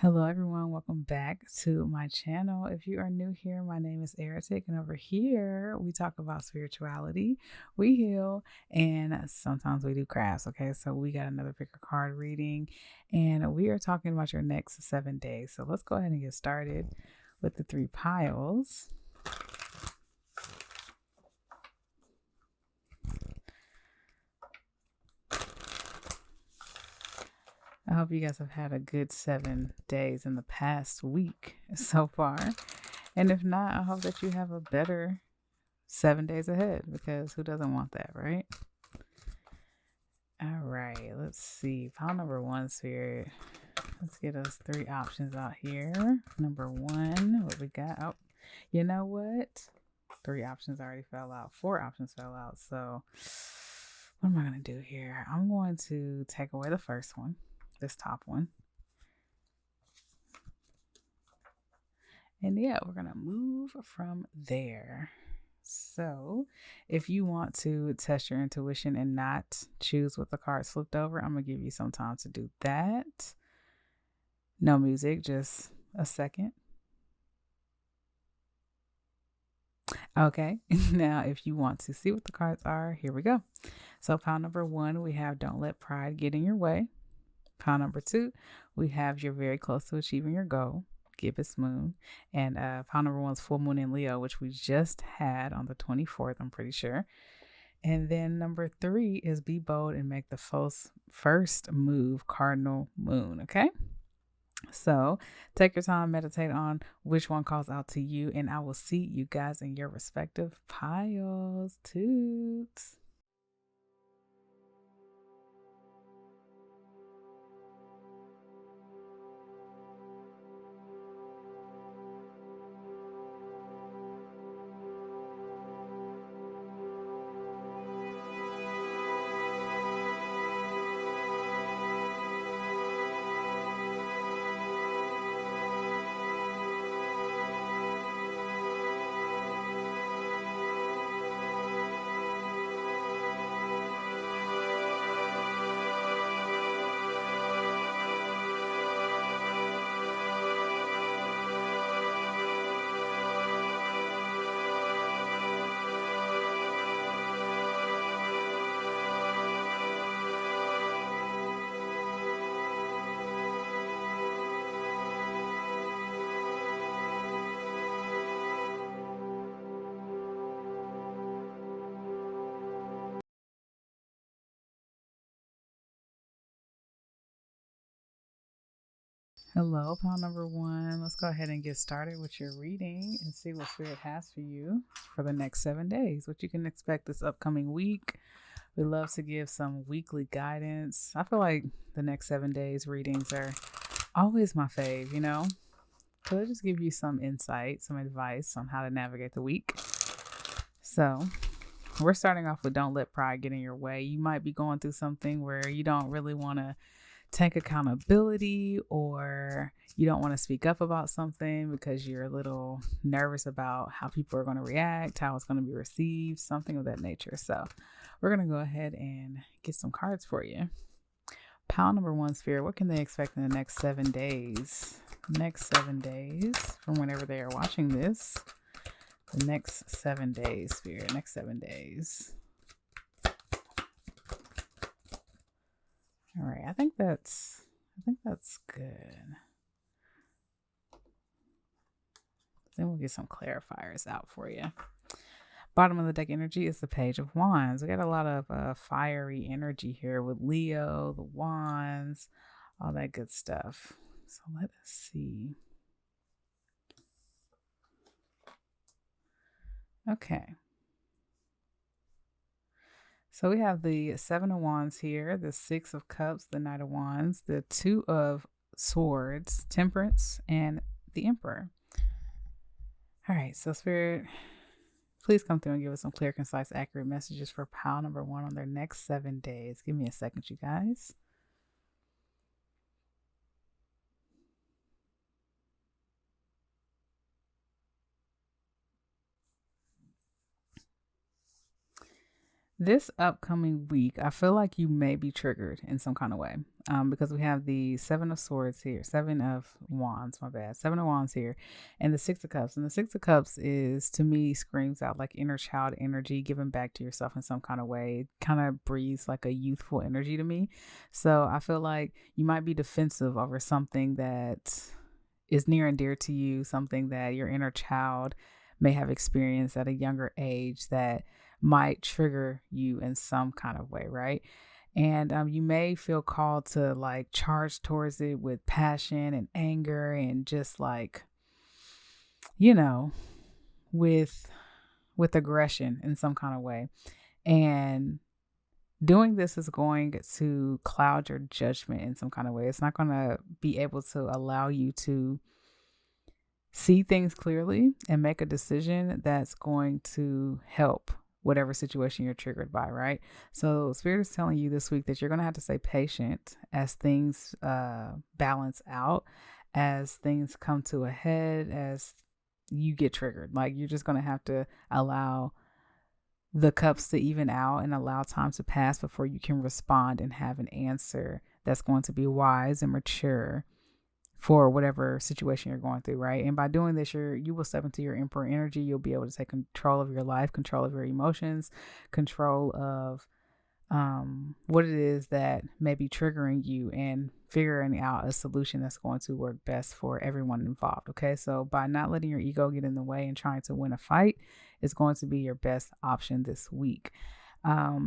Hello, everyone. Welcome back to my channel. If you are new here, my name is Eric, and over here we talk about spirituality, we heal, and sometimes we do crafts. Okay, so we got another pick a card reading, and we are talking about your next 7 days. So let's go ahead and get started with the three piles. I hope you guys have had a good 7 days in the past week so far. And if not, I hope that you have a better 7 days ahead, because who doesn't want that, right? All right, let's see. Pile number one, Spirit. Let's get us three options out here. Number one, what we got? Oh, you know what? Three options already fell out. Four options fell out. So what am I going to do here? I'm going to take away the first one, this top one. And yeah, we're going to move from there. So if you want to test your intuition and not choose what the cards flipped over, I'm going to give you some time to do that. No music, just a second. Okay, now if you want to see what the cards are, here we go. So pile number one, we have Don't Let Pride Get in Your Way. Pile number two, we have You're Very Close to Achieving Your Goal. Gibbous Moon. And pile number one is Full Moon in Leo, which we just had on the 24th, I'm pretty sure. And then number three is Be Bold and Make the first move, Cardinal Moon. Okay, so take your time, meditate on which one calls out to you, and I will see you guys in your respective piles. Toots. Hello, pile number one. Let's go ahead and get started with your reading and see what Spirit has for you for the next 7 days, what you can expect this upcoming week. We love to give some weekly guidance. I feel like the next 7 days readings are always my fave, So they just give you some insight, some advice on how to navigate the week. So we're starting off with Don't Let Pride Get in Your Way. You might be going through something where you don't really want to take accountability, or you don't want to speak up about something because you're a little nervous about how people are going to react, how it's going to be received, something of that nature. So we're going to go ahead and get some cards for you. Pile number one, Spirit, what can they expect in the next 7 days? Next 7 days from whenever they are watching this. The next 7 days, Spirit, next 7 days. All right, I think that's good. Then we'll get some clarifiers out for you. Bottom of the deck energy is the Page of Wands. We got a lot of fiery energy here with Leo, the Wands, all that good stuff. So let us see. Okay. So we have the Seven of Wands here, the Six of Cups, the Knight of Wands, the Two of Swords, Temperance, and the Emperor. All right, so Spirit, please come through and give us some clear, concise, accurate messages for pile number one on their next 7 days. Give me a second, you guys. This upcoming week, I feel like you may be triggered in some kind of way. because we have the Seven of Swords here, Seven of Wands, my bad, Seven of Wands here, and the Six of Cups. And the Six of Cups is, to me, screams out like inner child energy, giving back to yourself in some kind of way. It kind of breathes like a youthful energy to me. So I feel like you might be defensive over something that is near and dear to you, something that your inner child may have experienced at a younger age that might trigger you in some kind of way, right? And you may feel called to like charge towards it with passion and anger and just like, you know, with aggression in some kind of way. And doing this is going to cloud your judgment in some kind of way. It's not going to be able to allow you to see things clearly and make a decision that's going to help whatever situation you're triggered by, right? So Spirit is telling you this week that you're going to have to stay patient as things balance out, as things come to a head, as you get triggered. Like, you're just going to have to allow the cups to even out and allow time to pass before you can respond and have an answer that's going to be wise and mature for whatever situation you're going through, right? And by doing this, you will step into your Emperor energy. You'll be able to take control of your life, control of your emotions, control of what it is that may be triggering you, and figuring out a solution that's going to work best for everyone involved. Okay, so by not letting your ego get in the way and trying to win a fight is going to be your best option this week.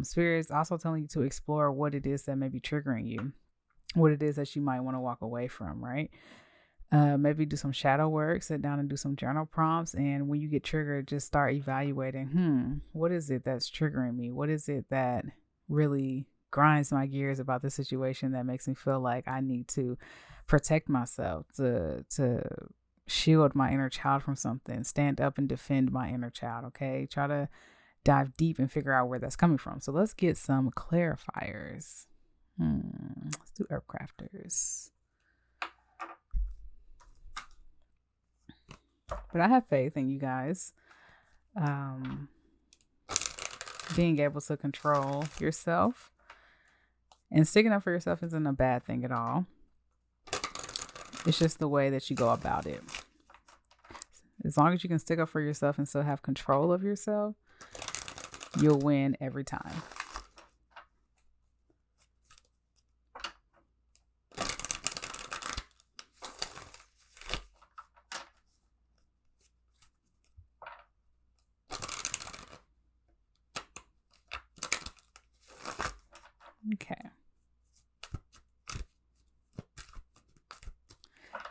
Spirit is also telling you to explore what it is that may be triggering you, what it is that you might want to walk away from, right? Maybe do some shadow work, sit down and do some journal prompts. And when you get triggered, just start evaluating, what is it that's triggering me? What is it that really grinds my gears about the situation that makes me feel like I need to protect myself, to shield my inner child from something, stand up and defend my inner child, okay? Try to dive deep and figure out where that's coming from. So let's get some clarifiers. Let's do Herb Crafters. But I have faith in you guys. Being able to control yourself and sticking up for yourself isn't a bad thing at all. It's just the way that you go about it. As long as you can stick up for yourself and still have control of yourself, you'll win every time. Okay.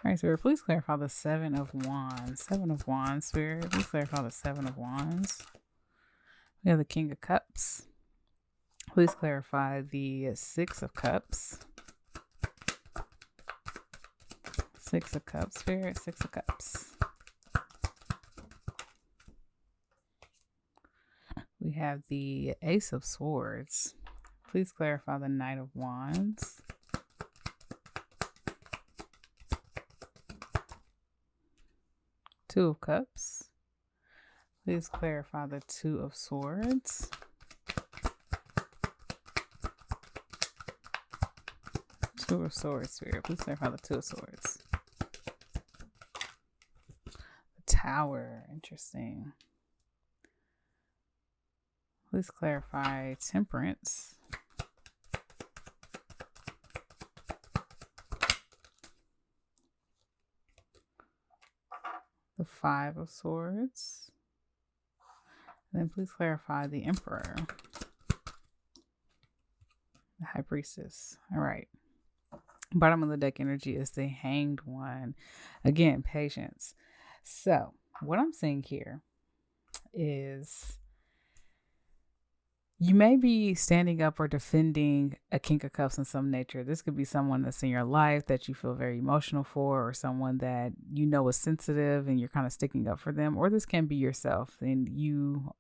All right, Spirit, please clarify the Seven of Wands. Seven of Wands, Spirit, please clarify the Seven of Wands. We have the King of Cups. Please clarify the Six of Cups. Six of Cups, Spirit, Six of Cups. We have the Ace of Swords. Please clarify the Knight of Wands. Two of Cups. Please clarify the Two of Swords. Two of Swords, Spirit. Please clarify the Two of Swords. The Tower. Interesting. Please clarify Temperance. The Five of Swords. Then please clarify the Emperor. The High Priestess. All right. Bottom of the deck energy is the Hanged One. Again, patience. So what I'm seeing here is you may be standing up or defending a King of Cups in some nature. This could be someone that's in your life that you feel very emotional for, or someone that you know is sensitive and you're kind of sticking up for them. Or this can be yourself and you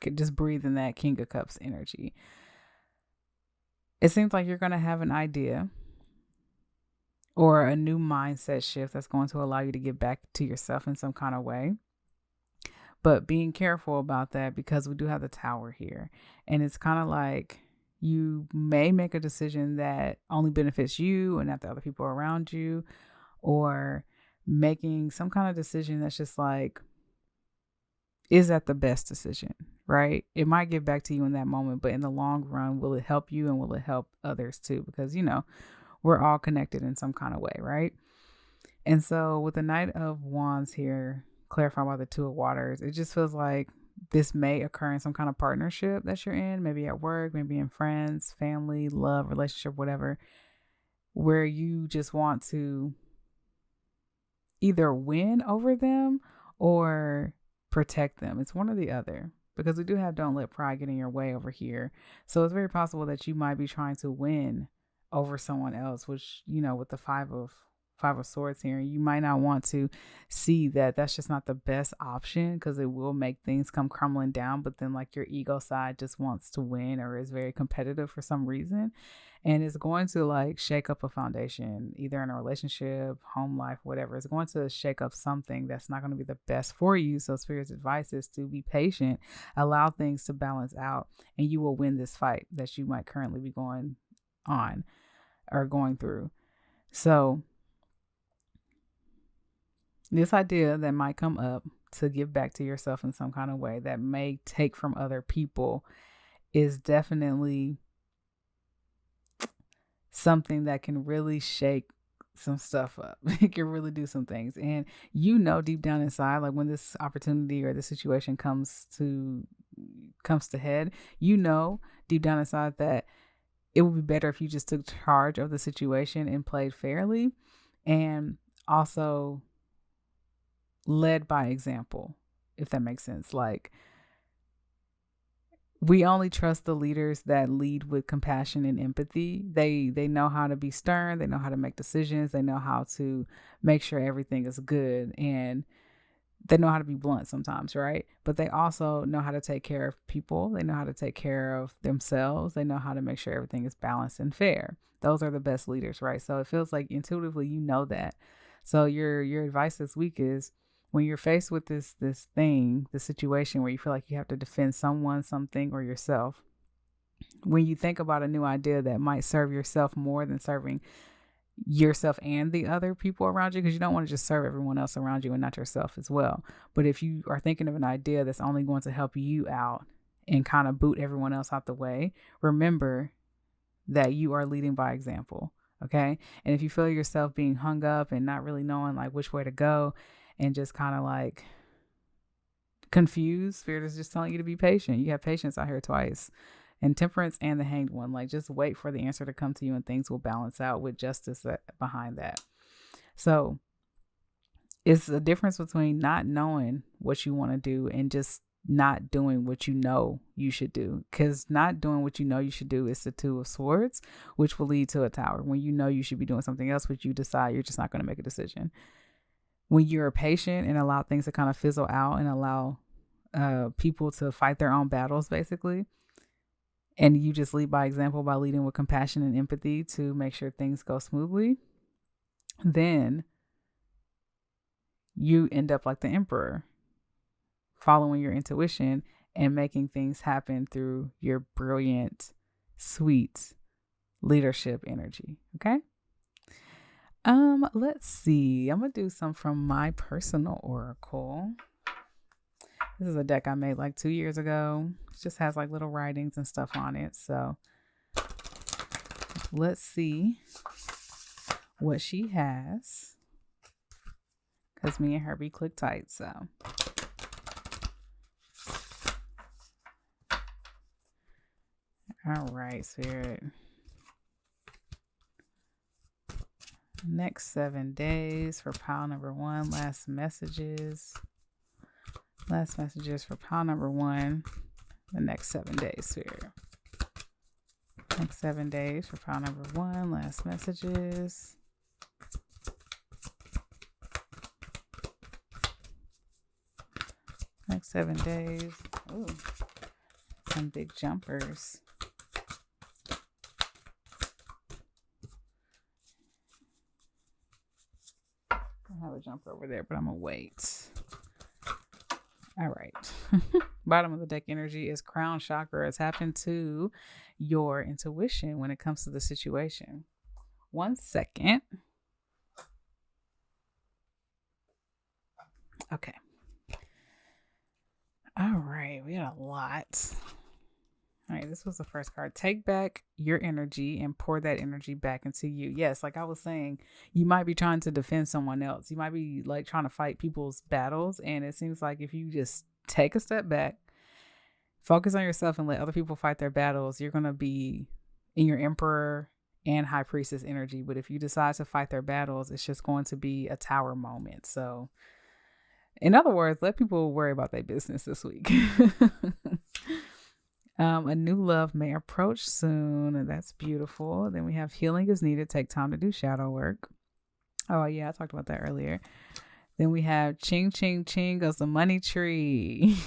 could just breathe in that King of Cups energy. It seems like you're going to have an idea or a new mindset shift that's going to allow you to get back to yourself in some kind of way. But being careful about that, because we do have the Tower here. And it's kind of like You may make a decision that only benefits you and not the other people around you, or making some kind of decision that's just like, is that the best decision, right? It might get back to you in that moment, but in the long run, will it help you and will it help others too? Because, we're all connected in some kind of way, right? And so with the Knight of Wands here, clarified by the Two of Waters, it just feels like this may occur in some kind of partnership that you're in, maybe at work, maybe in friends, family, love, relationship, whatever, where you just want to either win over them or protect them. It's one or the other, because we do have don't let pride get in your way over here. So it's very possible that you might be trying to win over someone else, which, with the five of swords here, you might not want to see that that's just not the best option, because it will make things come crumbling down. But then like your ego side just wants to win or is very competitive for some reason, and it's going to like shake up a foundation, either in a relationship, home life, whatever. It's going to shake up something that's not going to be the best for you. So Spirit's advice is to be patient, allow things to balance out, and you will win this fight that you might currently be going on or going through. So this idea that might come up to give back to yourself in some kind of way that may take from other people is definitely something that can really shake some stuff up. It can really do some things. And deep down inside, like when this opportunity or the situation comes to head, deep down inside that it would be better if you just took charge of the situation and played fairly, and also led by example, if that makes sense. Like, we only trust the leaders that lead with compassion and empathy. They know how to be stern. They know how to make decisions. They know how to make sure everything is good. And they know how to be blunt sometimes, right? But they also know how to take care of people. They know how to take care of themselves. They know how to make sure everything is balanced and fair. Those are the best leaders, right? So it feels like intuitively you know that. So your advice this week is, when you're faced with this situation where you feel like you have to defend someone, something, or yourself, when you think about a new idea that might serve yourself more than serving yourself and the other people around you, because you don't want to just serve everyone else around you and not yourself as well. But if you are thinking of an idea that's only going to help you out and kind of boot everyone else out the way, remember that you are leading by example. Okay. And if you feel yourself being hung up and not really knowing like which way to go, and just kind of like confused, Spirit is just telling you to be patient. You have patience out here twice, and Temperance and the Hanged One. Like, just wait for the answer to come to you, and things will balance out with justice behind that. So it's a difference between not knowing what you want to do and just not doing what you know you should do. Because not doing what you know you should do is the Two of Swords, which will lead to a Tower. When you know you should be doing something else, but you decide you're just not going to make a decision. When you're patient and allow things to kind of fizzle out and allow people to fight their own battles, basically, and you just lead by example by leading with compassion and empathy to make sure things go smoothly, then you end up like the Emperor, following your intuition and making things happen through your brilliant, sweet leadership energy. Okay? Let's see. I'm gonna do some from my personal oracle. This is a deck I made like 2 years ago. It just has like little writings and stuff on it. So let's see what she has, because me and her be click tight. So all right, Spirit. Next 7 days for pile number 1. Last messages for pile number 1. The next 7 days, Spirit. Next 7 days for pile number 1. Last messages. Next 7 days. Ooh, some big jumpers. I have a jumper over there, but I'm gonna wait. All right. Bottom of the deck energy is crown chakra. It's happened to your intuition when it comes to the situation. 1 second. Okay. All right. We got a lot. All right, this was the first card. Take back your energy and pour that energy back into you. Yes, like I was saying, you might be trying to defend someone else. You might be like trying to fight people's battles. And it seems like if you just take a step back, focus on yourself and let other people fight their battles, you're going to be in your emperor and high priestess energy. But if you decide to fight their battles, it's just going to be a tower moment. So, in other words, let people worry about their business this week. A new love may approach soon, and that's beautiful. Then we have healing is needed. Take time to do shadow work. Oh, yeah, I talked about that earlier. Then we have ching, ching, ching goes the money tree.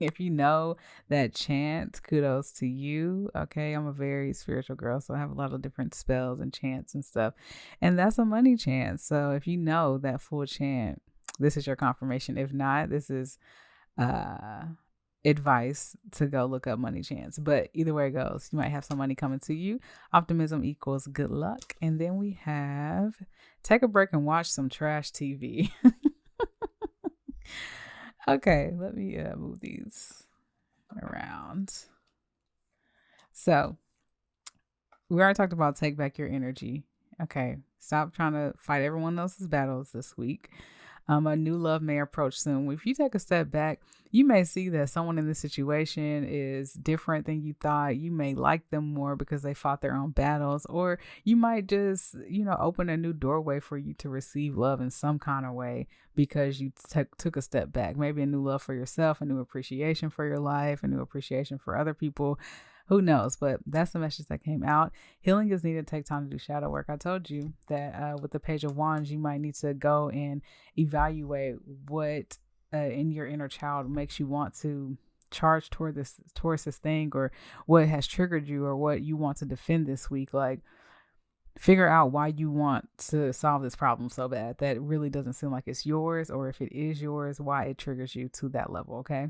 If you know that chant, kudos to you. Okay, I'm a very spiritual girl, so I have a lot of different spells and chants and stuff. And that's a money chant. So if you know that full chant, this is your confirmation. If not, this is advice to go look up money chants. But either way it goes, you might have some money coming to you. Optimism equals good luck. And then we have take a break and watch some trash TV. Okay, let me move these around. So we already talked about take back your energy. Okay, stop trying to fight everyone else's battles this week. A new love may approach soon. If you take a step back, you may see that someone in this situation is different than you thought. You may like them more because they fought their own battles, or you might just, open a new doorway for you to receive love in some kind of way because you took a step back. Maybe a new love for yourself, a new appreciation for your life, a new appreciation for other people. Who knows? But that's the message that came out. Healing is needed. Take time to do shadow work. I told you that with the Page of Wands, you might need to go and evaluate what in your inner child makes you want to charge towards this thing, or what has triggered you, or what you want to defend this week. Like, figure out why you want to solve this problem so bad that really doesn't seem like it's yours, or if it is yours, why it triggers you to that level. Okay.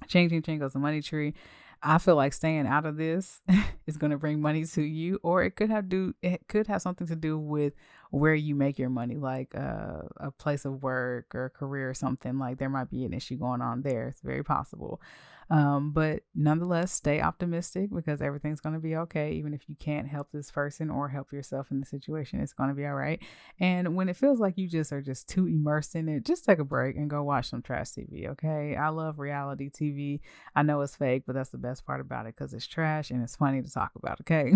Ching, ching, ching goes the money tree. I feel like staying out of this is going to bring money to you, or it could have something to do with where you make your money, like a place of work or a career or something. Like there might be an issue going on there. It's very possible. But nonetheless, stay optimistic because everything's going to be okay. Even if you can't help this person or help yourself in the situation, it's going to be all right. And when it feels like you are just too immersed in it, just take a break and go watch some trash TV. Okay. I love reality TV. I know it's fake, but that's the best part about it because it's trash and it's funny to talk about. Okay.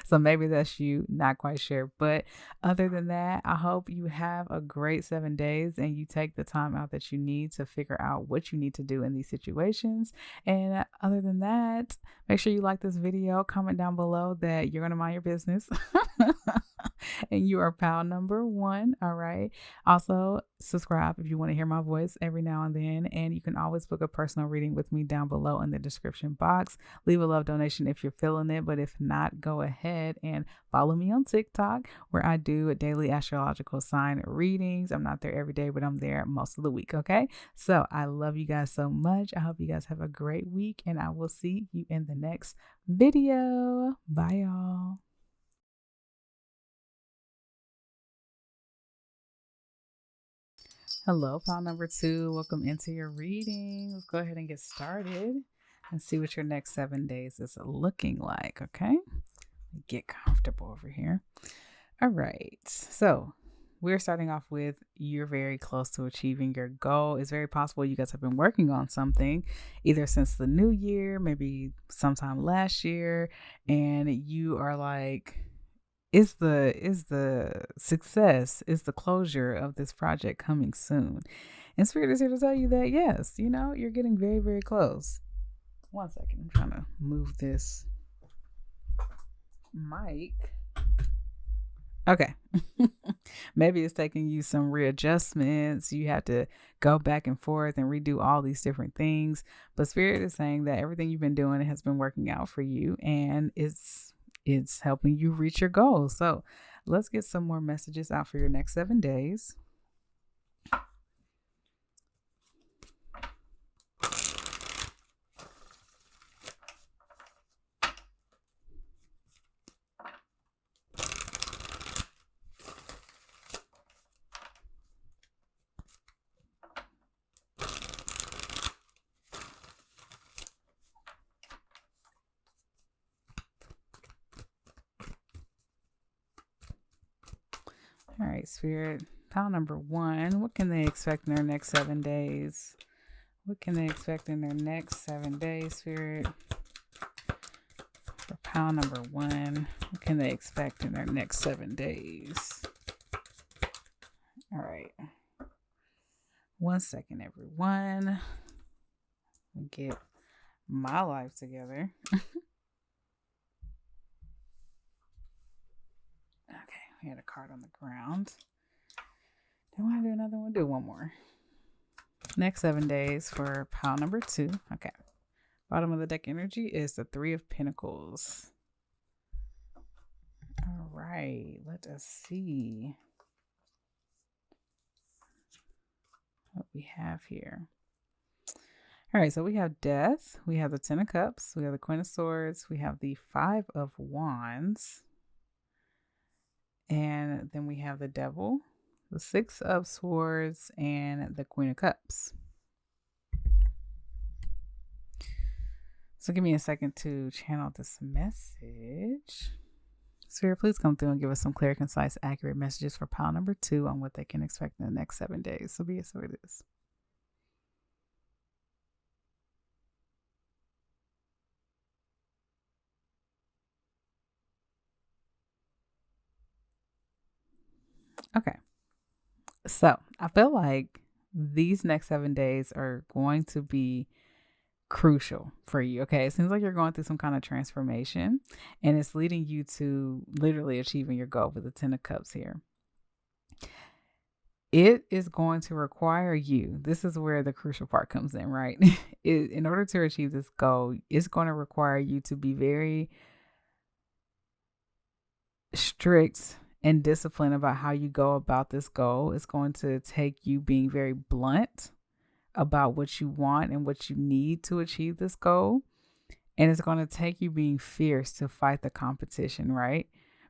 So maybe that's you, not quite sure. But other than that, I hope you have a great 7 days and you take the time out that you need to figure out what you need to do in these situations. And other than that, make sure you like this video, comment down below that you're going to mind your business and you are pal number 1. All right. Also, subscribe if you want to hear my voice every now and then. And you can always book a personal reading with me down below in the description box. Leave a love donation if you're feeling it. But if not, go ahead and follow me on TikTok where I do a daily astrological sign readings. I'm not there every day, but I'm there most of the week. Okay. So I love you guys so much. I hope you guys have a great week and I will see you in the next video. Bye, y'all. Hello, pile number 2. Welcome into your reading. Let's go ahead and get started and see what your next 7 days is looking like. Okay. Get comfortable over here. All right. So we're starting off with you're very close to achieving your goal. It's very possible you guys have been working on something either since the new year, maybe sometime last year, and you are like, is the success, is the closure of this project coming soon? And Spirit is here to tell you that yes, you're getting very, very close. 1 second, I'm trying to move this mic. Okay. Maybe it's taking you some readjustments. You have to go back and forth and redo all these different things. But Spirit is saying that everything you've been doing has been working out for you and it's helping you reach your goals. So let's get some more messages out for your next 7 days. right, Spirit. Pile number 1. What can they expect in their next 7 days? What can they expect in their next 7 days, Spirit? For pile number 1, what can they expect in their next 7 days? All right. 1 second, everyone. Get my life together. Okay, we had a card on the ground. Do you want to do another one? Do one more. Next 7 days for pile number 2. Okay. Bottom of the deck energy is the 3 of Pentacles. All right. Let us see what we have here. All right. So we have Death. We have the 10 of Cups. We have the Queen of Swords. We have the 5 of Wands. And then we have the Devil, the 6 of Swords, and the Queen of Cups. So give me a second to channel this message. Spirit, please come through and give us some clear, concise, accurate messages for pile number 2 on what they can expect in the next 7 days. So be it so it is. Okay. So I feel like these next 7 days are going to be crucial for you. Okay. It seems like you're going through some kind of transformation, and it's leading you to literally achieving your goal with the 10 of Cups here. It is going to require you. This is where the crucial part comes in, right? In order to achieve this goal, it's going to require you to be very strict and disciplined about how you go about this goal. It's going to take you being very blunt about what you want and what you need to achieve this goal. And it's going to take you being fierce to fight the competition, right?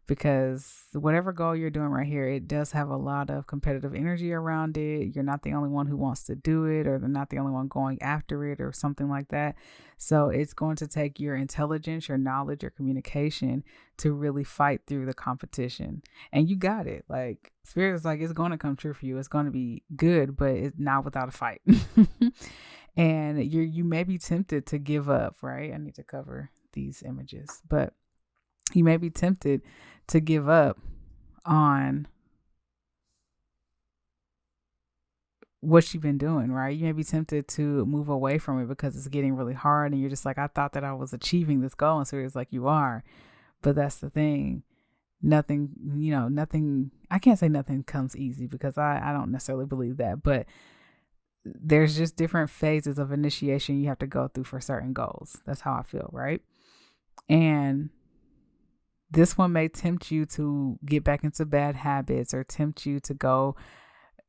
Because whatever goal you're doing right here, it does have a lot of competitive energy around it. You're not the only one who wants to do it, or they're not the only one going after it, or something like that. So it's going to take your intelligence, your knowledge, your communication to really fight through the competition. And you got it. Like, Spirit is like, it's going to come true for you. It's going to be good, but it's not without a fight. And you may be tempted to give up, right? I need to cover these images, but you may be tempted to give up on what you've been doing, right? You may be tempted to move away from it because it's getting really hard, and you're just like, I thought that I was achieving this goal. And so it's like, you are, but that's the thing. Nothing, I can't say nothing comes easy, because I don't necessarily believe that, but there's just different phases of initiation you have to go through for certain goals. That's how I feel, right? And this one may tempt you to get back into bad habits, or tempt you to go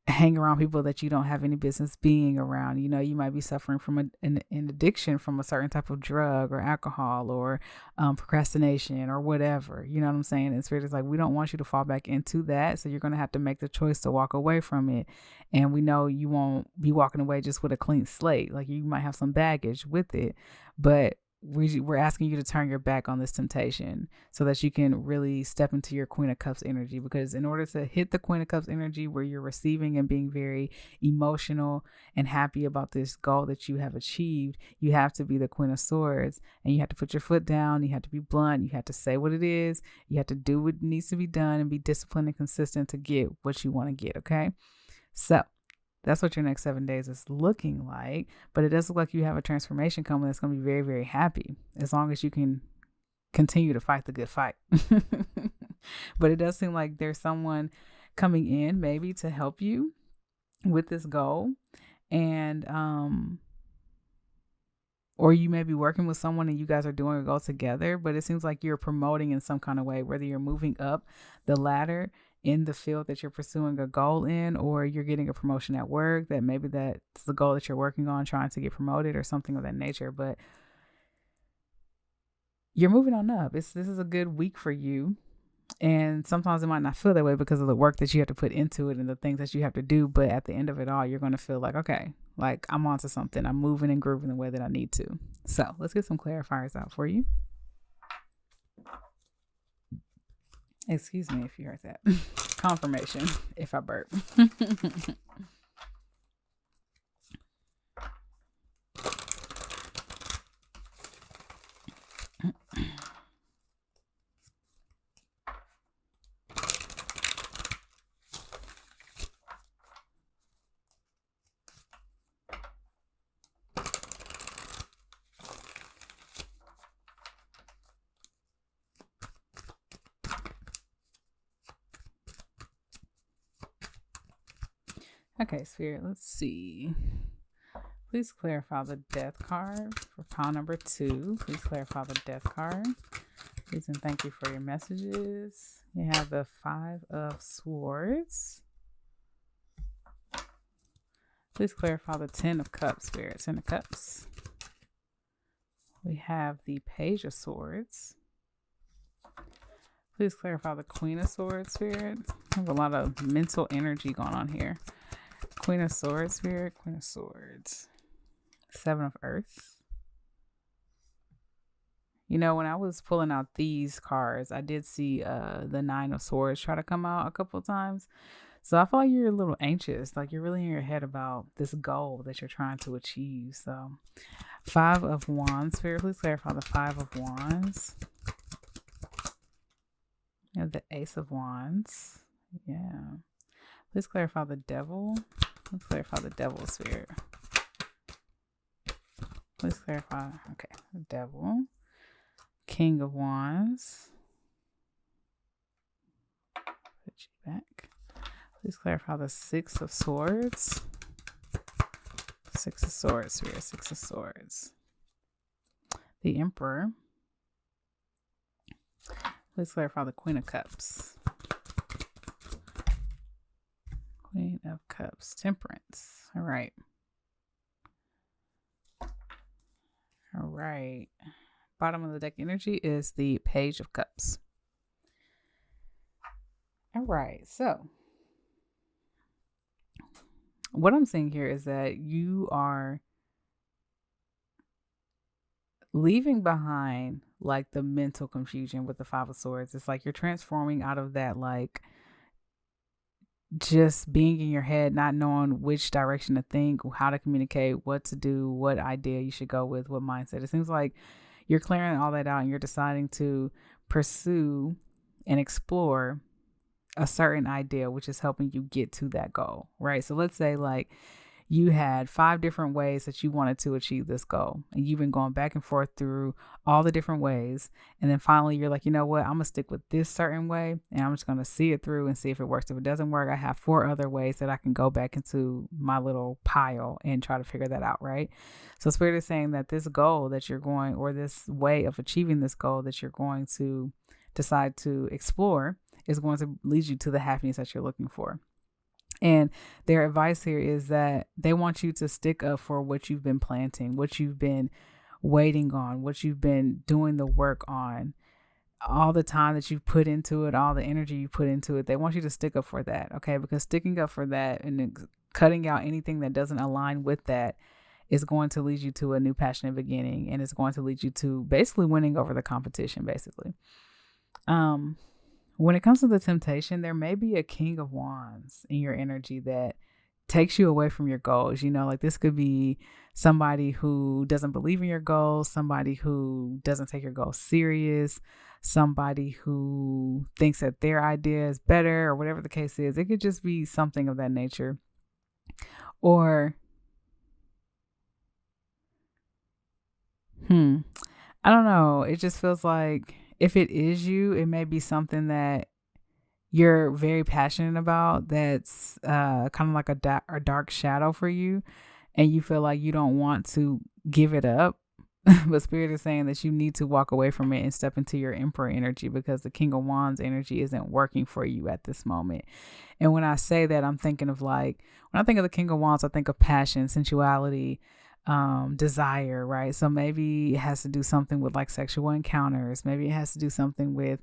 hang around people that you don't have any business being around. You might be suffering from an addiction from a certain type of drug or alcohol, or procrastination, or whatever. You know what I'm saying? And Spirit is like, we don't want you to fall back into that. So you're going to have to make the choice to walk away from it. And we know you won't be walking away just with a clean slate. Like, you might have some baggage with it, but we're asking you to turn your back on this temptation so that you can really step into your Queen of Cups energy. Because in order to hit the Queen of Cups energy, where you're receiving and being very emotional and happy about this goal that you have achieved, you have to be the Queen of Swords, and you have to put your foot down. You have to be blunt. You have to say what it is. You have to do what needs to be done and be disciplined and consistent to get what you want to get. Okay. So that's what your next 7 days is looking like. But it does look like you have a transformation coming that's going to be very, very happy, as long as you can continue to fight the good fight. But it does seem like there's someone coming in maybe to help you with this goal. And, or you may be working with someone and you guys are doing a goal together, but it seems like you're promoting in some kind of way, whether you're moving up the ladder in the field that you're pursuing a goal in, or you're getting a promotion at work, that maybe that's the goal that you're working on, trying to get promoted or something of that nature. But you're moving on up. This is a good week for you. And sometimes it might not feel that way because of the work that you have to put into it and the things that you have to do. But at the end of it all, you're going to feel like, okay, like I'm onto something. I'm moving and grooving the way that I need to. So let's get some clarifiers out for you. Excuse me if you heard that. confirmation if I burp. Okay, Spirit, let's see. Please clarify the death card for pile number 2. Please clarify the death card. Please and thank you for your messages. You have the 5 of Swords. Please clarify the 10 of Cups, Spirit. 10 of Cups. We have the Page of Swords. Please clarify the Queen of Swords, Spirit. I have a lot of mental energy going on here. Queen of Swords, Spirit. Queen of Swords. 7 of Earth. You know, when I was pulling out these cards, I did see the 9 of Swords try to come out a couple of times. So I feel like you're a little anxious. Like you're really in your head about this goal that you're trying to achieve. So 5 of Wands, Spirit. Please clarify the 5 of Wands. You have the Ace of Wands. Yeah. Please clarify the Devil. Let's clarify the Devil, Spirit. Please clarify. Okay, the Devil. King of Wands. Put you back. Please clarify the 6 of Swords. 6 of Swords, Spirit. 6 of Swords. The Emperor. Please clarify the Queen of Cups. Queen of Cups. Temperance. All right. All right. Bottom of the deck energy is the Page of Cups. All right. So what I'm seeing here is that you are leaving behind like the mental confusion with the 5 of Swords. It's like you're transforming out of that, like just being in your head, not knowing which direction to think, how to communicate, what to do, what idea you should go with, what mindset. It seems like you're clearing all that out and you're deciding to pursue and explore a certain idea, which is helping you get to that goal, right? So let's say like you had 5 different ways that you wanted to achieve this goal, and you've been going back and forth through all the different ways. And then finally you're like, you know what, I'm gonna stick with this certain way and I'm just gonna see it through and see if it works. If it doesn't work, I have 4 other ways that I can go back into my little pile and try to figure that out, right? So Spirit is saying that this goal that you're going, or this way of achieving this goal that you're going to decide to explore, is going to lead you to the happiness that you're looking for. And their advice here is that they want you to stick up for what you've been planting, what you've been waiting on, what you've been doing the work on, all the time that you've put into it, all the energy you put into it. They want you to stick up for that, okay? Because sticking up for that and cutting out anything that doesn't align with that is going to lead you to a new passionate beginning, and it's going to lead you to basically winning over the competition, basically. When it comes to the temptation, there may be a King of Wands in your energy that takes you away from your goals. You know, like this could be somebody who doesn't believe in your goals, somebody who doesn't take your goals serious, somebody who thinks that their idea is better, or whatever the case is. It could just be something of that nature. Or, I don't know. It just feels like if it is you, it may be something that you're very passionate about, that's kind of like a dark shadow for you, and you feel like you don't want to give it up. But Spirit is saying that you need to walk away from it and step into your Emperor energy, because the King of Wands energy isn't working for you at this moment. And when I say that, I'm thinking of like, when I think of the King of Wands, I think of passion, sensuality, desire, right? So maybe it has to do something with like sexual encounters. Maybe it has to do something with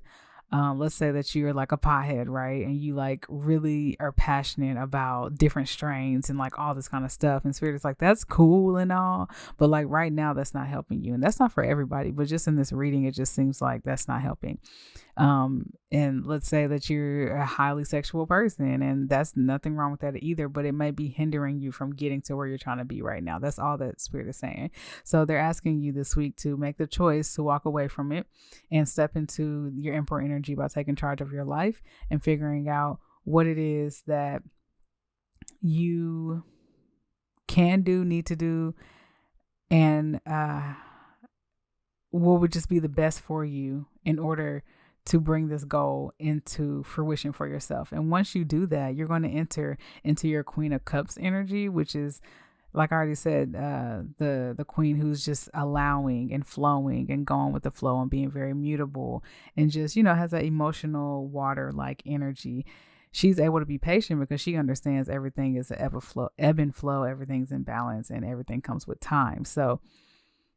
Let's say that you're like a pothead, right? And you like really are passionate about different strains and like all this kind of stuff. And Spirit is like, that's cool and all, but like right now, that's not helping you. And that's not for everybody, but just in this reading, it just seems like that's not helping. And let's say that you're a highly sexual person, and that's nothing wrong with that either, but it may be hindering you from getting to where you're trying to be right now. That's all that Spirit is saying. So they're asking you this week to make the choice to walk away from it and step into your Emperor energy by taking charge of your life and figuring out what it is that you can do, need to do, and what would just be the best for you in order to bring this goal into fruition for yourself. And once you do that, you're going to enter into your Queen of Cups energy, which is, like I already said, the queen who's just allowing and flowing and going with the flow and being very mutable and just, has that emotional water like energy. She's able to be patient because she understands everything is an ebb and flow, everything's in balance, and everything comes with time. So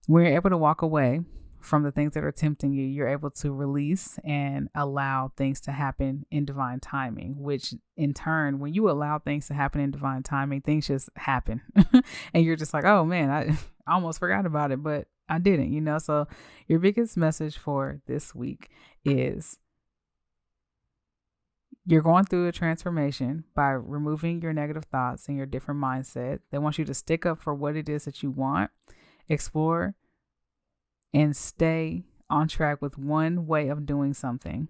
when you're able to walk away from the things that are tempting you, you're able to release and allow things to happen in divine timing, which in turn, when you allow things to happen in divine timing, things just happen. And you're just like, oh man, I almost forgot about it, but I didn't, So your biggest message for this week is you're going through a transformation by removing your negative thoughts and your different mindset. They want you to stick up for what it is that you want, explore, and stay on track with one way of doing something,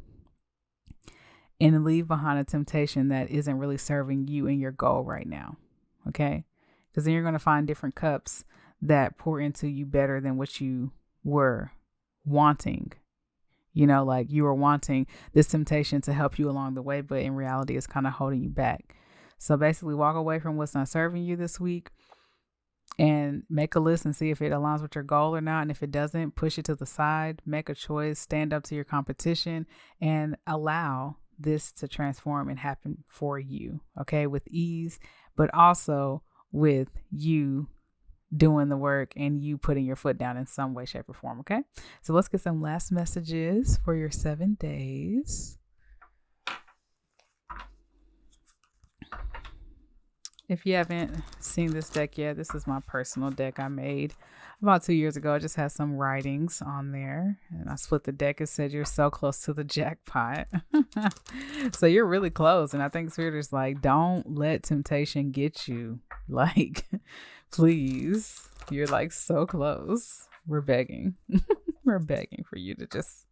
and leave behind a temptation that isn't really serving you and your goal right now. Okay? Because then you're going to find different cups that pour into you better than what you were wanting. Like you were wanting this temptation to help you along the way, but in reality, it's kind of holding you back. So basically, walk away from what's not serving you this week and make a list and see if it aligns with your goal or not. And if it doesn't, push it to the side, make a choice, stand up to your competition, and allow this to transform and happen for you, okay, with ease, but also with you doing the work and you putting your foot down in some way, shape, or form, okay? So let's get some last messages for your 7 days. If you haven't seen this deck yet, this is my personal deck I made about 2 years ago. It just has some writings on there. And I split the deck. It said you're so close to the jackpot. So you're really close. And I think Spirit is like, don't let temptation get you. Like, please. You're like so close. We're begging. We're begging for you to just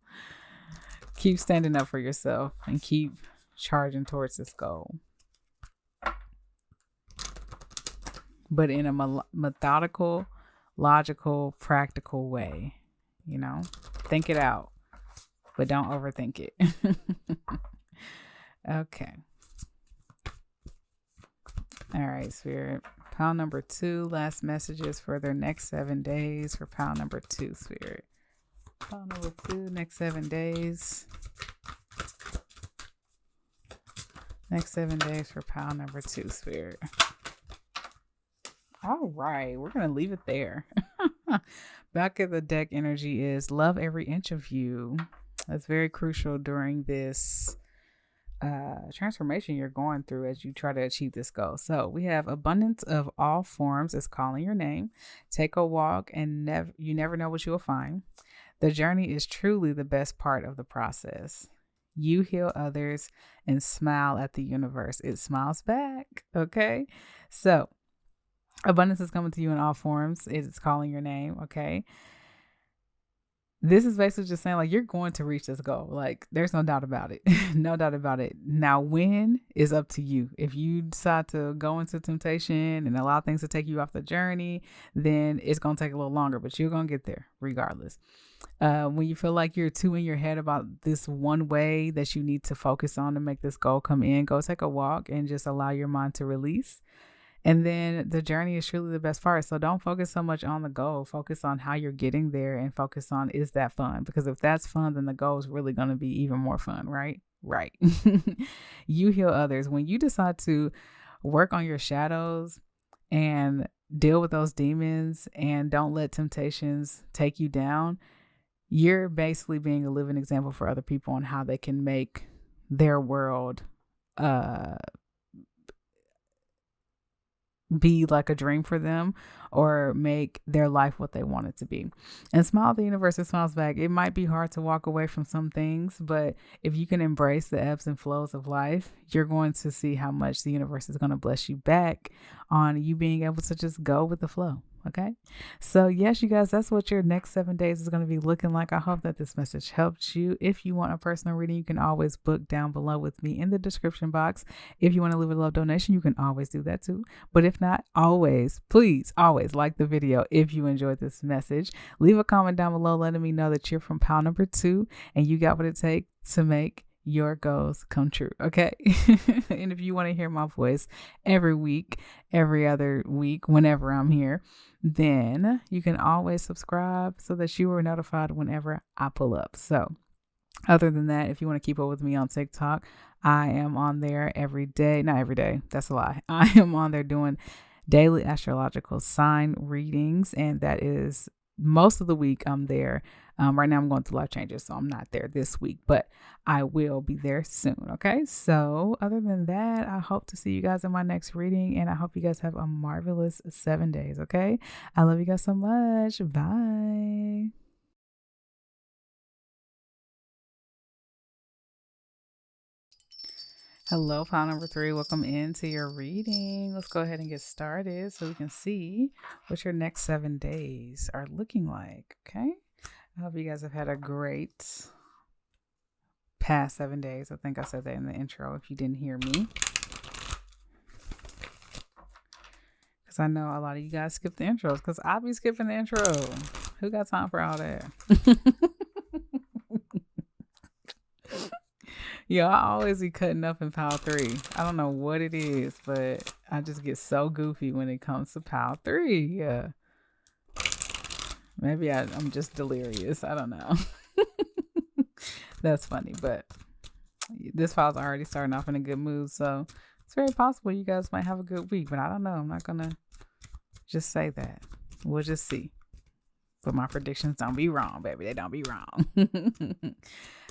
keep standing up for yourself and keep charging towards this goal. But in a methodical, logical, practical way, think it out, but don't overthink it. Okay. All right, Spirit. Pile number 2, last messages for their next 7 days for pile number 2, Spirit. Pile number 2, next 7 days. Next 7 days for pile number 2, Spirit. All right, we're going to leave it there. Back of the deck energy is love every inch of you. That's very crucial during this transformation you're going through as you try to achieve this goal. So we have abundance of all forms is calling your name. Take a walk and you never know what you will find. The journey is truly the best part of the process. You heal others and smile at the universe. It smiles back. Okay. So abundance is coming to you in all forms. It's calling your name. Okay. This is basically just saying like, you're going to reach this goal. Like there's no doubt about it. No doubt about it. Now, when is up to you. If you decide to go into temptation and allow things to take you off the journey, then it's going to take a little longer, but you're going to get there regardless. When you feel like you're too in your head about this one way that you need to focus on to make this goal come in, go take a walk and just allow your mind to release. And then the journey is truly the best part. So don't focus so much on the goal. Focus on how you're getting there and focus on, is that fun? Because if that's fun, then the goal is really going to be even more fun, right? Right. You heal others. When you decide to work on your shadows and deal with those demons and don't let temptations take you down, you're basically being a living example for other people on how they can make their world be like a dream for them, or make their life what they want it to be. And smile at the universe, it smiles back. It might be hard to walk away from some things, but if you can embrace the ebbs and flows of life, you're going to see how much the universe is going to bless you back on you being able to just go with the flow. Okay. So yes, you guys, that's what your next 7 days is going to be looking like. I hope that this message helped you. If you want a personal reading, you can always book down below with me in the description box. If you want to leave a love donation, you can always do that too. But if not, always, please, always like the video. If you enjoyed this message, leave a comment down below letting me know that you're from pile number 2 and you got what it takes to make your goals come true. Okay. And if you want to hear my voice every week, every other week, whenever I'm here, then you can always subscribe so that you are notified whenever I pull up. So other than that, if you want to keep up with me on TikTok, I am on there every day. Not every day. That's a lie. I am on there doing daily astrological sign readings, and that is most of the week I'm there. Right now I'm going through life changes, so I'm not there this week, but I will be there soon. Okay. So other than that, I hope to see you guys in my next reading, and I hope you guys have a marvelous 7 days. Okay. I love you guys so much. Bye. Hello, pile number 3. Welcome into your reading. Let's go ahead and get started so we can see what your next 7 days are looking like. Okay. I hope you guys have had a great past 7 days. I think I said that in the intro if you didn't hear me. Because I know a lot of you guys skip the intros, because I'll be skipping the intro. Who got time for all that? Yeah, I always be cutting up in pile 3. I don't know what it is, but I just get so goofy when it comes to pile 3. Yeah. Maybe I'm just delirious. I don't know. That's funny, but this file's already starting off in a good mood, so it's very possible you guys might have a good week, but I don't know. I'm not going to just say that. We'll just see. But my predictions don't be wrong, baby. They don't be wrong.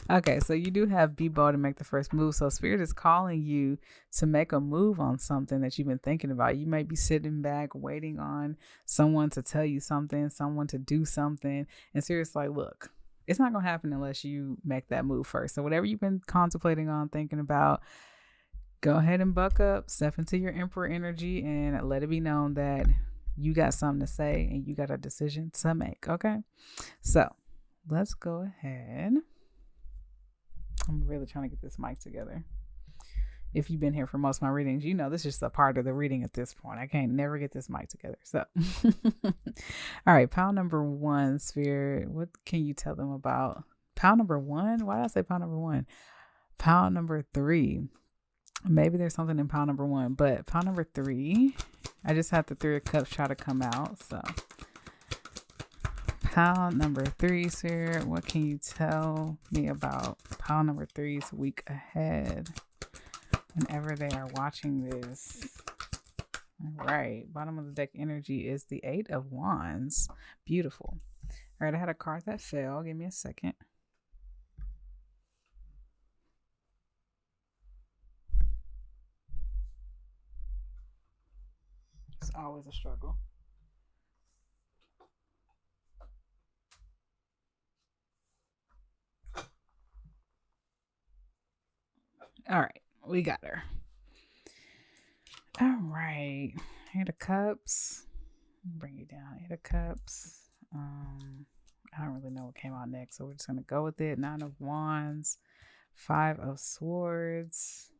Okay, so you do have be bold and make the first move. So Spirit is calling you to make a move on something that you've been thinking about. You might be sitting back waiting on someone to tell you something, someone to do something. And Spirit's like, look, it's not going to happen unless you make that move first. So whatever you've been contemplating on, thinking about, go ahead and buck up, step into your Emperor energy, and let it be known that you got something to say and you got a decision to make. Okay, so let's go ahead. I'm really trying to get this mic together. If you've been here for most of my readings, you know this is just a part of the reading at this point. I can't never get this mic together. So, all right, pile number 1, Spirit. What can you tell them about pile number 1? Why did I say pile number 1? Pile number 3. Maybe there's something in pile number 1, but pile number 3, I just had the 3 of Cups try to come out. So pile number 3, Spirit, what can you tell me about pile number 3's week ahead whenever they are watching this? All right, bottom of the deck energy is the 8 of Wands. Beautiful. All right, I had a card that fell. Give me a second. It's always a struggle. All right, we got her. All right, 8 of Cups. Bring you down. 8 of Cups. I don't really know what came out next, so we're just gonna go with it. 9 of Wands, 5 of Swords,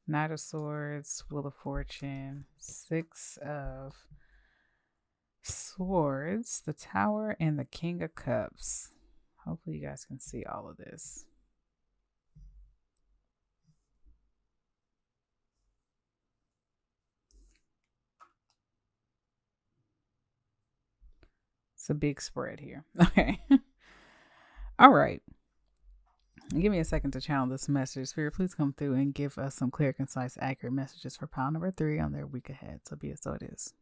Knight of Swords, Wheel of Fortune, 6 of Swords, the Tower, and the King of Cups. Hopefully you guys can see all of this. It's a big spread here. Okay. All right. Give me a second to channel this message. Spirit, please come through and give us some clear, concise, accurate messages for pile number 3 on their week ahead. So be it so it is.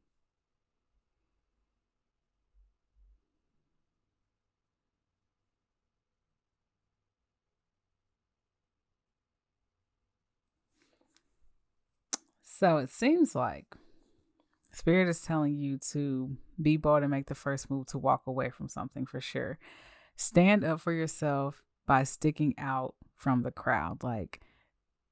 So it seems like Spirit is telling you to be bold and make the first move to walk away from something for sure. Stand up for yourself by sticking out from the crowd. Like,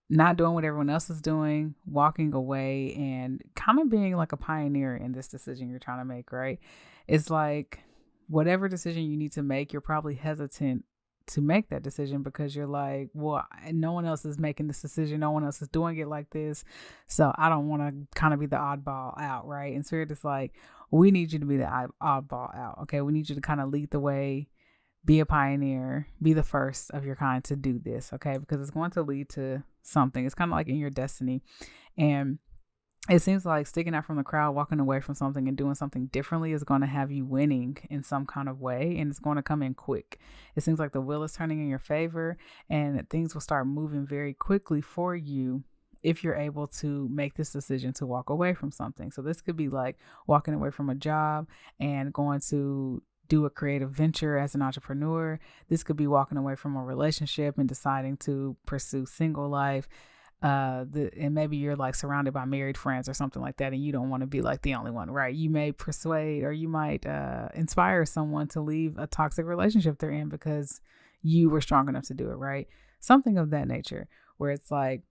not doing what everyone else is doing, walking away, and kind of being like a pioneer in this decision you're trying to make, right? It's like whatever decision you need to make, you're probably hesitant to make that decision because you're like, well, no one else is making this decision. No one else is doing it like this. So I don't want to kind of be the oddball out, right? And Spirit is like, we need you to be the oddball out. Okay. We need you to kind of lead the way, be a pioneer, be the first of your kind to do this, okay? Because it's going to lead to something. It's kind of like in your destiny. And it seems like sticking out from the crowd, walking away from something and doing something differently is going to have you winning in some kind of way, and it's going to come in quick. It seems like the wheel is turning in your favor and things will start moving very quickly for you if you're able to make this decision to walk away from something. So this could be like walking away from a job and going to do a creative venture as an entrepreneur. This could be walking away from a relationship and deciding to pursue single life. And maybe you're like surrounded by married friends or something like that, and you don't want to be like the only one, right? You may persuade or you might inspire someone to leave a toxic relationship they're in because you were strong enough to do it, right? Something of that nature, where it's like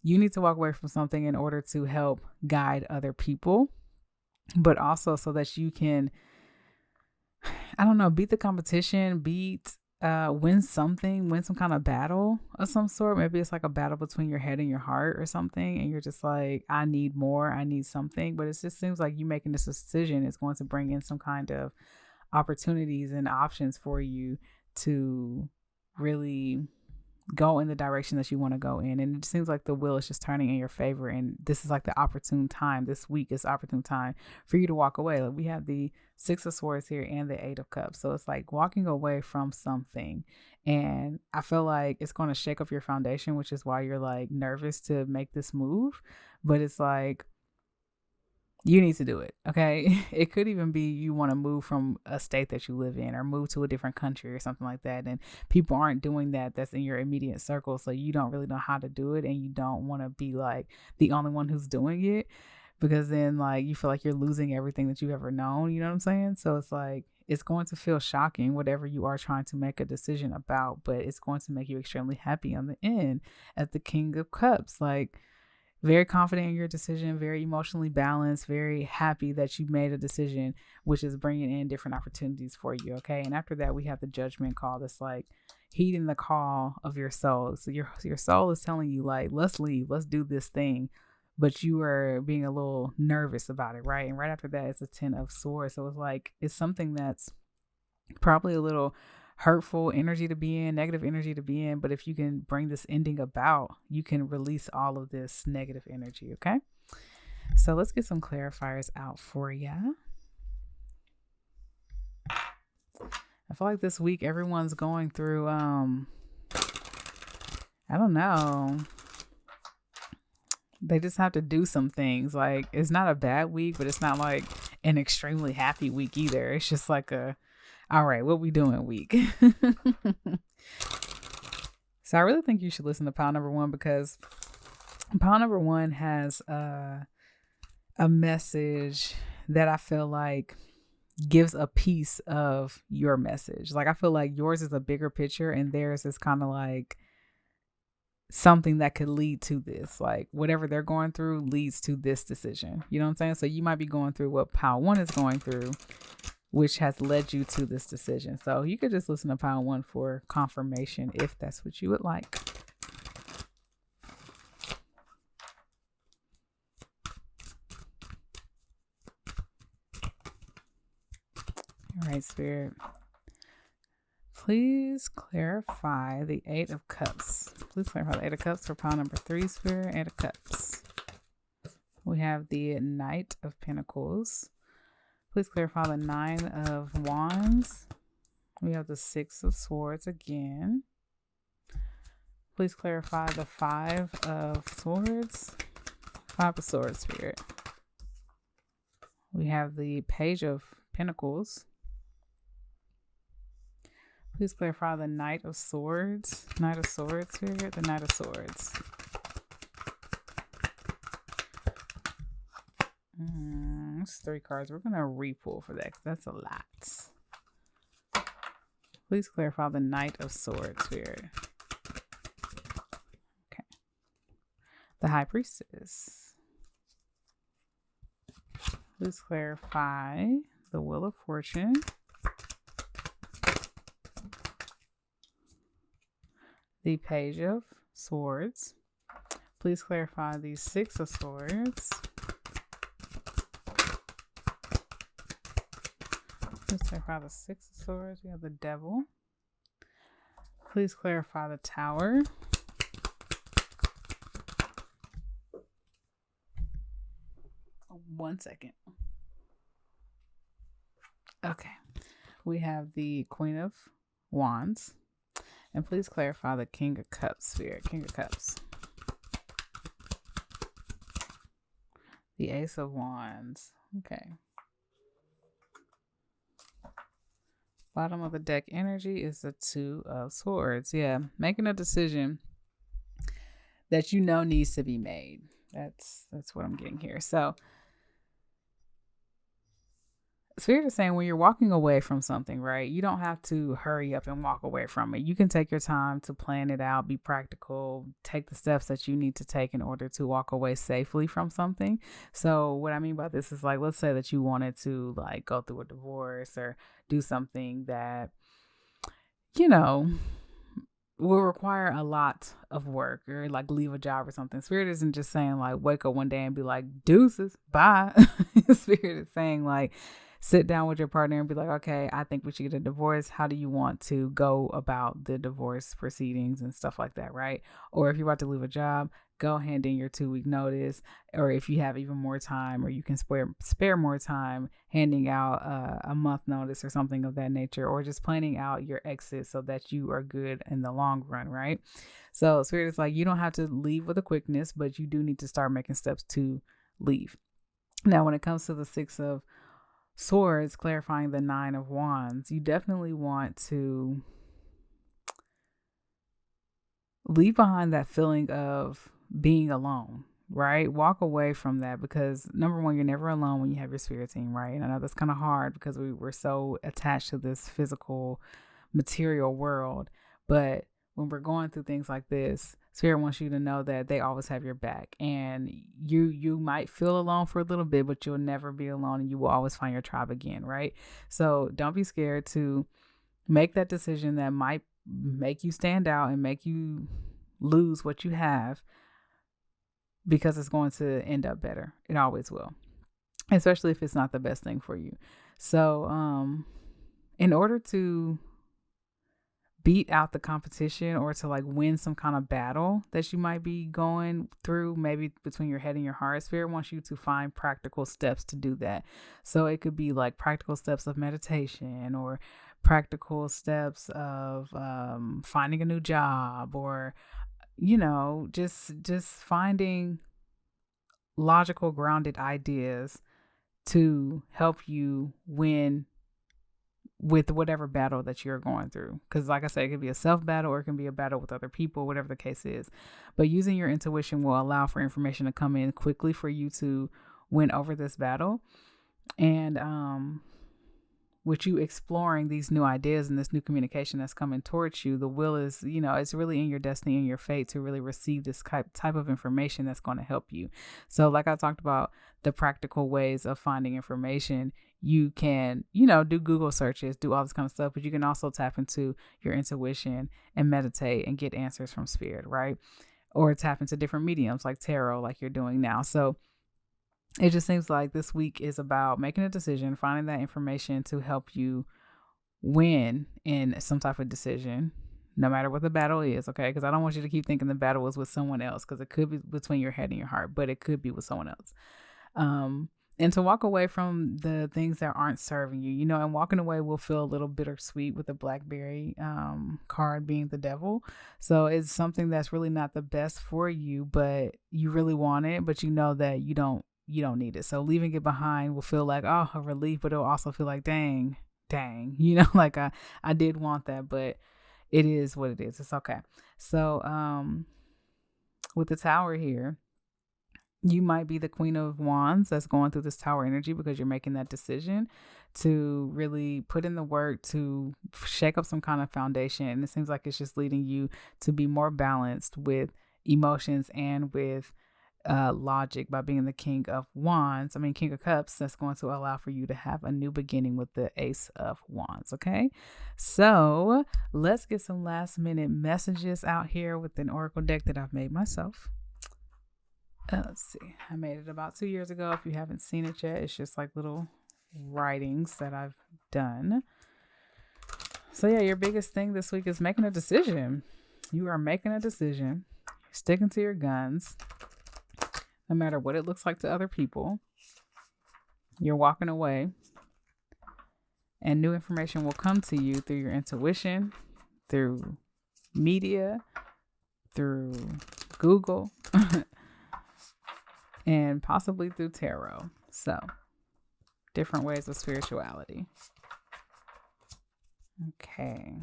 you need to walk away from something in order to help guide other people, but also so that you can, I don't know, beat the competition, win something, win some kind of battle of some sort. Maybe it's like a battle between your head and your heart or something. And you're just like, I need more, I need something. But it just seems like you making this decision is going to bring in some kind of opportunities and options for you to really go in the direction that you want to go in. And it seems like the wheel is just turning in your favor. And this is like the opportune time. This week is opportune time for you to walk away. Like we have the 6 of Swords here and the 8 of Cups. So it's like walking away from something. And I feel like it's going to shake up your foundation, which is why you're like nervous to make this move. But it's like, you need to do it. Okay. It could even be you want to move from a state that you live in or move to a different country or something like that. And people aren't doing that. That's in your immediate circle. So you don't really know how to do it. And you don't want to be like the only one who's doing it, because then like you feel like you're losing everything that you've ever known. You know what I'm saying? So it's like, it's going to feel shocking, whatever you are trying to make a decision about, but it's going to make you extremely happy on the end at the King of Cups. Like, very confident in your decision, very emotionally balanced, very happy that you made a decision, which is bringing in different opportunities for you. Okay. And after that, we have the Judgment call. That's like heeding the call of your soul. So your soul is telling you like, let's leave, let's do this thing. But you are being a little nervous about it. Right. And right after that, it's a 10 of Swords. So it's like, it's something that's probably a little hurtful energy to be in, negative energy to be in. But if you can bring this ending about, you can release all of this negative energy. Okay. So let's get some clarifiers out for you. I feel like this week everyone's going through, I don't know. They just have to do some things. Like, it's not a bad week, but it's not like an extremely happy week either. It's just like all right, what we doing week? So I really think you should listen to pile number 1, because pile number 1 has a message that I feel like gives a piece of your message. Like, I feel like yours is a bigger picture and theirs is kind of like something that could lead to this. Like, whatever they're going through leads to this decision. You know what I'm saying? So you might be going through what pile 1 is going through, which has led you to this decision. So you could just listen to pile 1 for confirmation if that's what you would like. All right, Spirit. Please clarify the 8 of Cups. Please clarify the 8 of Cups for pile number 3, Spirit. 8 of Cups. We have the Knight of Pentacles. Please clarify the 9 of Wands. We have the 6 of Swords again. Please clarify the 5 of Swords. 5 of Swords, Spirit. We have the Page of Pentacles. Please clarify the Knight of Swords. Knight of Swords, Spirit. The Knight of Swords. It's 3 cards. We're going to re-pull for that because that's a lot. Please clarify the Knight of Swords, Spirit. Okay. The High Priestess. Please clarify the Wheel of Fortune. The Page of Swords. Please clarify the Six of Swords. Please clarify the Six of Swords. We have the Devil. Please clarify the Tower. One second. Okay. We have the Queen of Wands. And please clarify the King of Cups, Spirit. King of Cups. The Ace of Wands. Okay. Bottom of the deck energy is the Two of Swords. Yeah. Making a decision that you know needs to be made. That's what I'm getting here. So Spirit is saying when you're walking away from something, right, you don't have to hurry up and walk away from it. You can take your time to plan it out, be practical, take the steps that you need to take in order to walk away safely from something. So what I mean by this is, like, let's say that you wanted to, like, go through a divorce or do something that, you know, will require a lot of work, or like leave a job or something. Spirit isn't just saying like wake up one day and be like deuces, bye. Spirit is saying like sit down with your partner and be like, okay, I think we should get a divorce. How do you want to go about the divorce proceedings and stuff like that, right? Or if you're about to leave a job, go hand in your 2-week notice. Or if you have even more time, or you can spare more time, handing out a month notice or something of that nature, or just planning out your exit so that you are good in the long run, right? So Spirit is like, you don't have to leave with a quickness, but you do need to start making steps to leave. Now, when it comes to the Six of Swords, clarifying the Nine of Wands, you definitely want to leave behind that feeling of being alone, right? Walk away from that, because number one, you're never alone when you have your spirit team, right? And I know that's kind of hard because we're so attached to this physical material world, but when we're going through things like this, Spirit wants you to know that they always have your back, and you might feel alone for a little bit, but you'll never be alone, and you will always find your tribe again, right? So don't be scared to make that decision that might make you stand out and make you lose what you have, because it's going to end up better. It always will, especially if it's not the best thing for you. So in order to beat out the competition, or to like win some kind of battle that you might be going through, maybe between your head and your heart, Spirit wants you to find practical steps to do that. So it could be like practical steps of meditation, or practical steps of finding a new job, or just finding logical, grounded ideas to help you win with whatever battle that you're going through. Because like I said, it could be a self battle, or it can be a battle with other people, whatever the case is. But using your intuition will allow for information to come in quickly for you to win over this battle. And with you exploring these new ideas and this new communication that's coming towards you, the will is, it's really in your destiny and your fate to really receive this type of information that's going to help you. So like I talked about, the practical ways of finding information, you can, do Google searches, do all this kind of stuff, but you can also tap into your intuition and meditate and get answers from Spirit, right? Or tap into different mediums like tarot, like you're doing now. So it just seems like this week is about making a decision, finding that information to help you win in some type of decision, no matter what the battle is, okay? Because I don't want you to keep thinking the battle is with someone else, because it could be between your head and your heart, but it could be with someone else. And to walk away from the things that aren't serving you, and walking away will feel a little bittersweet with the Blackberry card being the Devil. So it's something that's really not the best for you, but you really want it, but you know that you don't need it. So leaving it behind will feel like, a relief, but it'll also feel like, dang, like I did want that, but it is what it is. It's okay. So with the Tower here, You might be the Queen of Wands that's going through this Tower energy because you're making that decision to really put in the work to shake up some kind of foundation. And it seems like it's just leading you to be more balanced with emotions and with logic by being the King of Cups. That's going to allow for you to have a new beginning with the Ace of Wands. Okay, so let's get some last minute messages out here with an oracle deck that I've made myself. Let's see, I made it about 2 years ago. If you haven't seen it yet, it's just like little writings that I've done. So yeah, your biggest thing this week is making a decision. You are making a decision, sticking to your guns, no matter what it looks like to other people. You're walking away, and new information will come to you through your intuition, through media, through Google, and possibly through tarot. So, different ways of spirituality. Okay.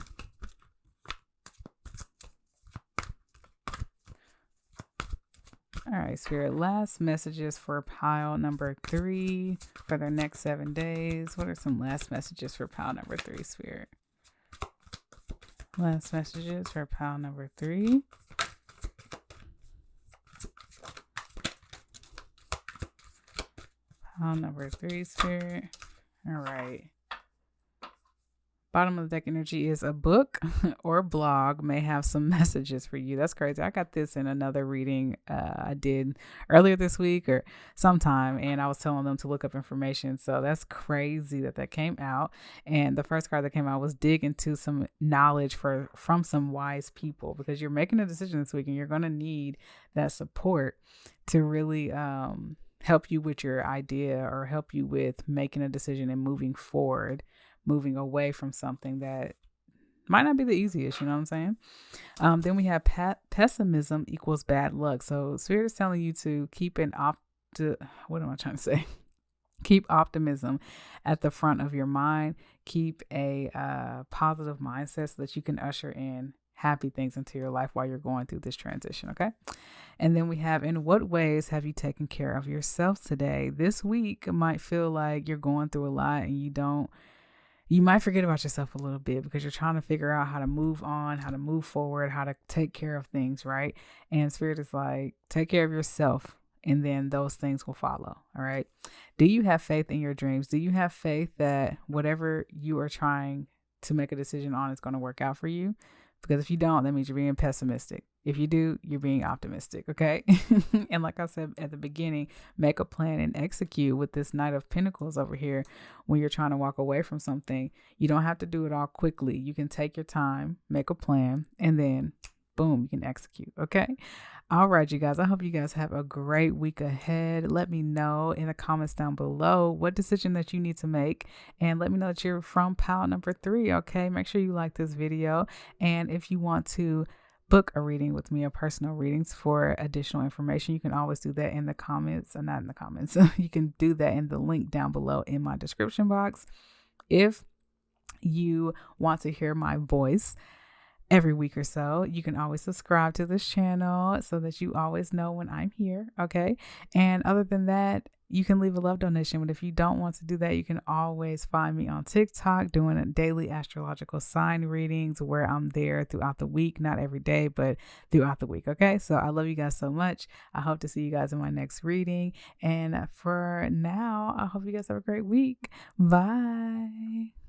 All right, Spirit, last messages for pile number 3 for the next 7 days. What are some last messages for pile number 3, Spirit? Last messages for pile number 3. Pile number 3, Spirit. All right. Bottom of the deck energy is a book or a blog may have some messages for you. That's crazy. I got this in another reading I did earlier this week or sometime, and I was telling them to look up information. So that's crazy that came out. And the first card that came out was dig into some knowledge from some wise people, because you're making a decision this week and you're going to need that support to really help you with your idea or help you with making a decision and moving forward, moving away from something that might not be the easiest, you know what I'm saying? Then we have pessimism equals bad luck. So Spirit is telling you to keep what am I trying to say? Keep optimism at the front of your mind. Keep a positive mindset so that you can usher in happy things into your life while you're going through this transition, okay? And then we have, in what ways have you taken care of yourself today? This week might feel like you're going through a lot and you might forget about yourself a little bit because you're trying to figure out how to move on, how to move forward, how to take care of things, right? And Spirit is like, take care of yourself and then those things will follow, all right? Do you have faith in your dreams? Do you have faith that whatever you are trying to make a decision on is going to work out for you? Because if you don't, that means you're being pessimistic. If you do, you're being optimistic, okay? And like I said at the beginning, make a plan and execute with this Knight of Pentacles over here. When you're trying to walk away from something, you don't have to do it all quickly. You can take your time, make a plan, and then boom, you can execute, okay? All right, you guys, I hope you guys have a great week ahead. Let me know in the comments down below what decision that you need to make, and let me know that you're from pile number 3, okay? Make sure you like this video, and if you want to book a reading with me, a personal readings for additional information, you can always do that in the comments, or not in the comments. You can do that in the link down below in my description box. If you want to hear my voice every week or so, you can always subscribe to this channel so that you always know when I'm here, okay? And other than that, you can leave a love donation, but if you don't want to do that, you can always find me on TikTok doing a daily astrological sign readings where I'm there throughout the week, not every day, but throughout the week, okay? So I love you guys so much. I hope to see you guys in my next reading. And for now, I hope you guys have a great week. Bye.